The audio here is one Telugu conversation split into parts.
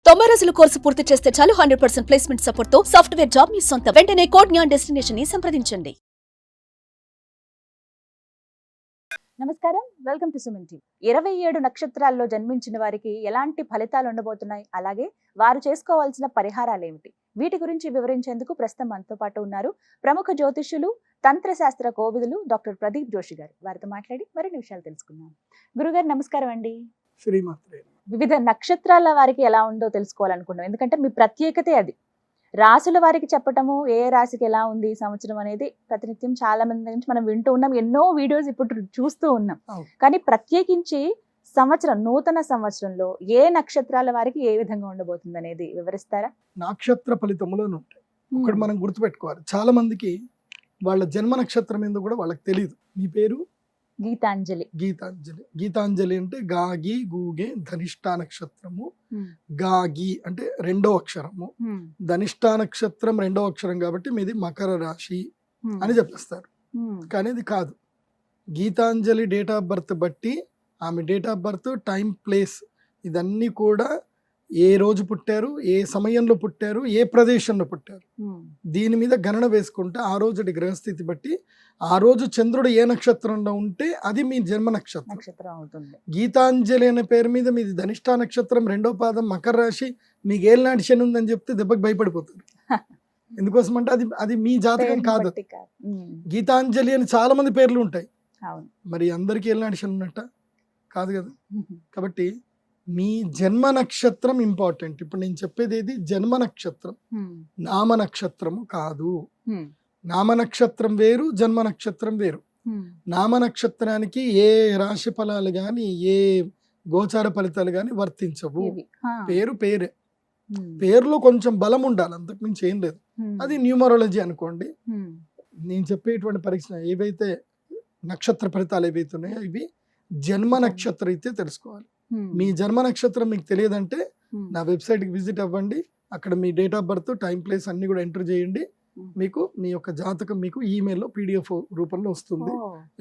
90 రోజుల కోర్సు పూర్తి చేస్తే చాలు 100% ప్లేస్మెంట్ సపోర్ట్ తో సాఫ్ట్వేర్ జాబ్ మీ సొంతం. వెంటనే కోడ్ జ్ఞాన్ డెస్టినేషన్ ని సంప్రదించండి. నమస్కారం, వెల్కమ్ టు సుమన్ టీవీ. 27 నక్షత్రాల్లో జన్మించిన వారికి ఎలాంటి ఫలితాలు ఉండబోతున్నాయి, అలాగే వారు చేసుకోవాల్సిన పరిహారాలు ఏమిటి, వీటి గురించి వివరించేందుకు ప్రస్తుతం మనతో పాటు ఉన్నారు ప్రముఖ జ్యోతిష్యులు, తంత్రశాస్త్ర కోవిదులు డాక్టర్ ప్రదీప్ జోషి గారు. వారితో మాట్లాడి మరిన్ని విషయాలు తెలుసుకుందాం. గురుగారు నమస్కారం అండి. శ్రీమాత్రే. వివిధ నక్షత్రాల వారికి ఎలా ఉందో తెలుసుకోవాలనుకున్నాం, ఎందుకంటే మీ ప్రత్యేకతే అది. రాసుల వారికి చెప్పటము ఏ రాశికి ఎలా ఉంది ఈ సంవత్సరం అనేది ప్రతినిత్యం చాలా మంది నుంచి మనం వింటూ ఉన్నాం, ఎన్నో వీడియోస్ ఇప్పుడు చూస్తూ ఉన్నాం. కానీ ప్రత్యేకించి నూతన సంవత్సరంలో ఏ నక్షత్రాల వారికి ఏ విధంగా ఉండబోతుంది అనేది వివరిస్తారా? నక్షత్ర ఫలితములోనే ఉంటాయి. ఒకటి మనం గుర్తుపెట్టుకోవాలి, చాలా మందికి వాళ్ళ జన్మ నక్షత్రం ఏందో కూడా వాళ్ళకి తెలియదు. మీ పేరు? గీతాంజలి. గీతాంజలి. గీతాంజలి అంటే గాగి గూగే ధనిష్టా నక్షత్రము. గాగి అంటే రెండో అక్షరము, ధనిష్టా నక్షత్రం రెండో అక్షరం కాబట్టి మీది మకర రాశి అని చెప్పేస్తారు. కానీ ఇది కాదు. గీతాంజలి డేట్ ఆఫ్ బర్త్ బట్టి ఆమె date of birth, time, place ఇదన్నీ కూడా ఏ రోజు పుట్టారు, ఏ సమయంలో పుట్టారు, ఏ ప్రదేశంలో పుట్టారు, దీని మీద గణన వేసుకుంటే ఆ రోజు గ్రహస్థితి బట్టి ఆ రోజు చంద్రుడు ఏ నక్షత్రంలో ఉంటే అది మీ జన్మ నక్షత్రం అవుతుంది. గీతాంజలి అనే పేరు మీద మీది ధనిష్టా నక్షత్రం రెండో పాదం మకర రాశి, మీకు ఏళ్ళనాటి శని ఉందని చెప్తే దెబ్బకి భయపడిపోతారు. ఎందుకోసం అంటే అది అది మీ జాతకం కాదు. గీతాంజలి అని చాలా మంది పేర్లు ఉంటాయి, మరి అందరికీ ఏళ్ళనాటి శని ఉన్నట్ట కాదు కదా. కాబట్టి మీ జన్మ నక్షత్రం ఇంపార్టెంట్. ఇప్పుడు నేను చెప్పేది ఏది జన్మ నక్షత్రం, నామ నక్షత్రము కాదు. నామ నక్షత్రం వేరు, జన్మ నక్షత్రం వేరు. నామ నక్షత్రానికి ఏ రాశి ఫలాలు గాని ఏ గోచార ఫలితాలు గాని వర్తించవు. పేరు పేరే, పేరులో కొంచెం బలం ఉండాలి, అంతకు మించి ఏం లేదు. అది న్యూమరాలజీ అనుకోండి. నేను చెప్పేటువంటి పరీక్ష ఏవైతే నక్షత్ర ఫలితాలు ఏవైతే ఉన్నాయో ఇవి జన్మ నక్షత్రం అయితే తెలుసుకోవాలి. మీ జన్మ నక్షత్రం మీకు తెలియదంటే నా వెబ్సైట్కి విజిట్ అవ్వండి. అక్కడ మీ date of birth, time, place అన్ని కూడా ఎంటర్ చేయండి. మీకు మీ యొక్క జాతకం మీకు ఈమెయిల్లో PDF రూపంలో వస్తుంది.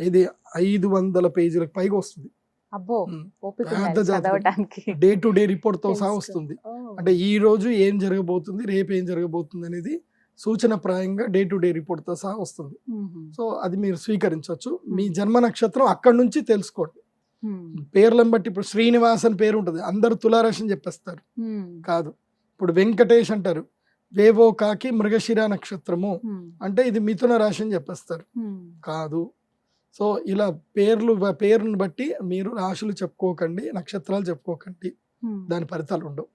ఇది 500 పేజీలకు పైగా వస్తుంది. డే టు డే రిపోర్ట్ తో సహా వస్తుంది. అంటే ఈ రోజు ఏం జరగబోతుంది, రేపు ఏం జరగబోతుంది అనేది సూచన ప్రాయంగా డే టు డే రిపోర్ట్ తో సహా వస్తుంది. సో అది మీరు స్వీకరించవచ్చు. మీ జన్మ నక్షత్రం అక్కడి నుంచి తెలుసుకోండి. పేర్లను బట్టి ఇప్పుడు శ్రీనివాస్ అని పేరు ఉంటుంది, అందరు తులారాశి అని చెప్పేస్తారు. కాదు. ఇప్పుడు వెంకటేష్ అంటారు, వేవో కాకి మృగశిర నక్షత్రము అంటే ఇది మిథున రాశి అని చెప్పేస్తారు. కాదు. సో ఇలా పేరును బట్టి మీరు రాశులు చెప్పుకోకండి, నక్షత్రాలు చెప్పుకోకండి, దాని ఫలితాలు ఉండవు.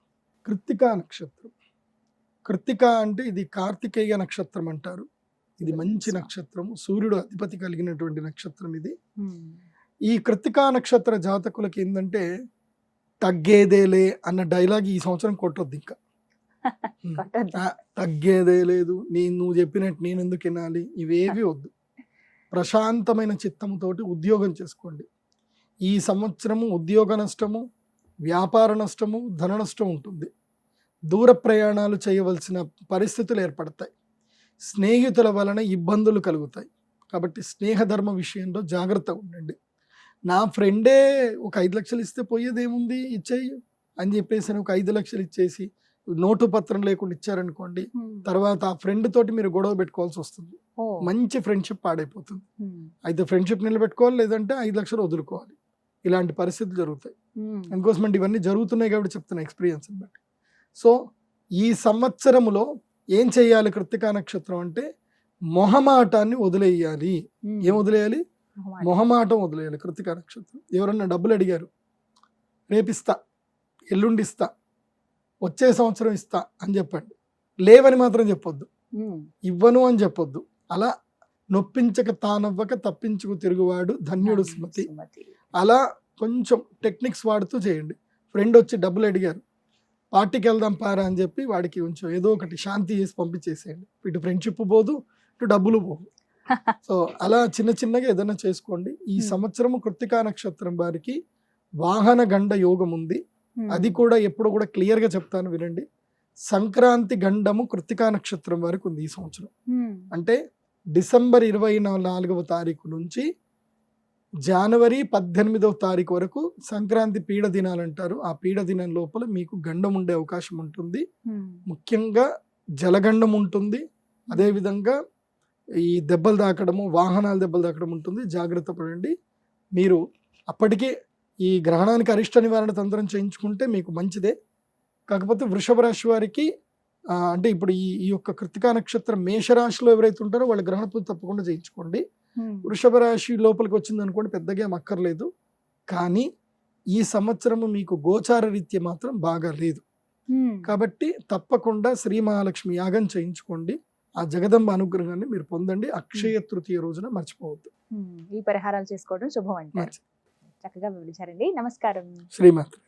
కృత్తికా నక్షత్రం. కృత్తిక అంటే ఇది కార్తికేయ నక్షత్రం అంటారు. ఇది మంచి నక్షత్రము, సూర్యుడు అధిపతి కలిగినటువంటి నక్షత్రం ఇది. ఈ కృత్తికా నక్షత్ర జాతకులకి ఏంటంటే తగ్గేదేలే అన్న డైలాగ్ ఈ సంవత్సరం కొట్టొద్దు. ఇంకా తగ్గేదే లేదు, నువ్వు చెప్పినట్టు నేను ఎందుకు వినాలి, ఇవేవి వద్దు. ప్రశాంతమైన చిత్తముతోటి ఉద్యోగం చేసుకోండి. ఈ సంవత్సరము ఉద్యోగ నష్టము, వ్యాపార నష్టము, ధన నష్టం ఉంటుంది. దూర ప్రయాణాలు చేయవలసిన పరిస్థితులు ఏర్పడతాయి. స్నేహితుల వలన ఇబ్బందులు కలుగుతాయి. కాబట్టి స్నేహధర్మ విషయంలో జాగ్రత్తగా ఉండండి. నా ఫ్రెండే ఒక 5 లక్షలు ఇస్తే పోయేదేముంది, ఇచ్చేయి అని చెప్పేసి ఒక 5 లక్షలు ఇచ్చేసి నోటు పత్రం లేకుండా ఇచ్చారనుకోండి, తర్వాత ఆ ఫ్రెండ్ తోటి మీరు గొడవ పెట్టుకోవాల్సి వస్తుంది. మంచి ఫ్రెండ్షిప్ పాడైపోతుంది. అయితే ఫ్రెండ్షిప్ నిలబెట్టుకోవాలి, లేదంటే 5 లక్షలు వదులుకోవాలి. ఇలాంటి పరిస్థితులు జరుగుతాయి. అందుకోసం అంటే ఇవన్నీ జరుగుతున్నాయి కాబట్టి చెప్తున్నా ఎక్స్పీరియన్స్ బట్టి. సో ఈ సంవత్సరములో ఏం చేయాలి కృత్తికా నక్షత్రం అంటే మొహమాటాన్ని వదిలేయాలి. ఏం వదిలేయాలి? మొహమాటం వదిలేయాలి. కృత్తికా నక్షత్రం. ఎవరన్నా డబ్బులు అడిగారు, రేపిస్తా, ఎల్లుండి ఇస్తా, వచ్చే సంవత్సరం ఇస్తా అని చెప్పండి. లేవని మాత్రం చెప్పొద్దు, ఇవ్వను అని చెప్పొద్దు. అలా నొప్పించక తానవ్వక తప్పించుకు తిరుగువాడు ధన్యుడు స్మృతి. అలా కొంచెం టెక్నిక్స్ వాడుతూ చేయండి. ఫ్రెండ్ వచ్చి డబ్బులు అడిగారు, పార్టీకి వెళ్దాం పారా అని చెప్పి వాడికి కొంచెం ఏదో ఒకటి శాంతి చేసి పంపించేసేయండి. ఇటు ఫ్రెండ్షిప్ పోదు, ఇటు డబ్బులు పోదు. సో అలా చిన్న చిన్నగా ఏదైనా చేసుకోండి. ఈ సంవత్సరము కృత్తికా నక్షత్రం వారికి వాహన గండ యోగం ఉంది. అది కూడా ఎప్పుడు కూడా క్లియర్ గా చెప్తాను, వినండి. సంక్రాంతి గండము కృత్తికా నక్షత్రం వారికి ఉంది ఈ సంవత్సరం. అంటే డిసెంబర్ 24వ తారీఖు నుంచి జనవరి 18వ తారీఖు వరకు సంక్రాంతి పీడ దినాలు అంటారు. ఆ పీడ దినం లోపల మీకు గండం ఉండే అవకాశం ఉంటుంది. ముఖ్యంగా జలగండం ఉంటుంది. అదేవిధంగా ఈ దెబ్బలు తాకడము, వాహనాల దెబ్బలు తాకడం ఉంటుంది. జాగ్రత్త పడండి. మీరు అప్పటికే ఈ గ్రహణానికి అరిష్ట నివారణ తంత్రం చేయించుకుంటే మీకు మంచిదే. కాకపోతే వృషభ రాశి వారికి అంటే ఇప్పుడు ఈ యొక్క కృతికా నక్షత్రం మేషరాశిలో ఎవరైతే ఉంటారో వాళ్ళ గ్రహణ పూజ తప్పకుండా చేయించుకోండి. వృషభ రాశి లోపలికి వచ్చింది అనుకోండి, పెద్దగా ఏం అక్కర్లేదు. కానీ ఈ సంవత్సరము మీకు గోచార రీత్యా మాత్రం బాగా లేదు. కాబట్టి తప్పకుండా శ్రీ మహాలక్ష్మి యాగం చేయించుకోండి. ఆ జగదంబ అనుగ్రహాన్ని మీరు పొందండి. అక్షయ తృతీయ రోజున మర్చిపోవద్దు. ఈ పరిహారాలు చేసుకోవడం శుభం అంటారు. చక్కగా వివరించారండి. నమస్కారం. శ్రీమాత్రే.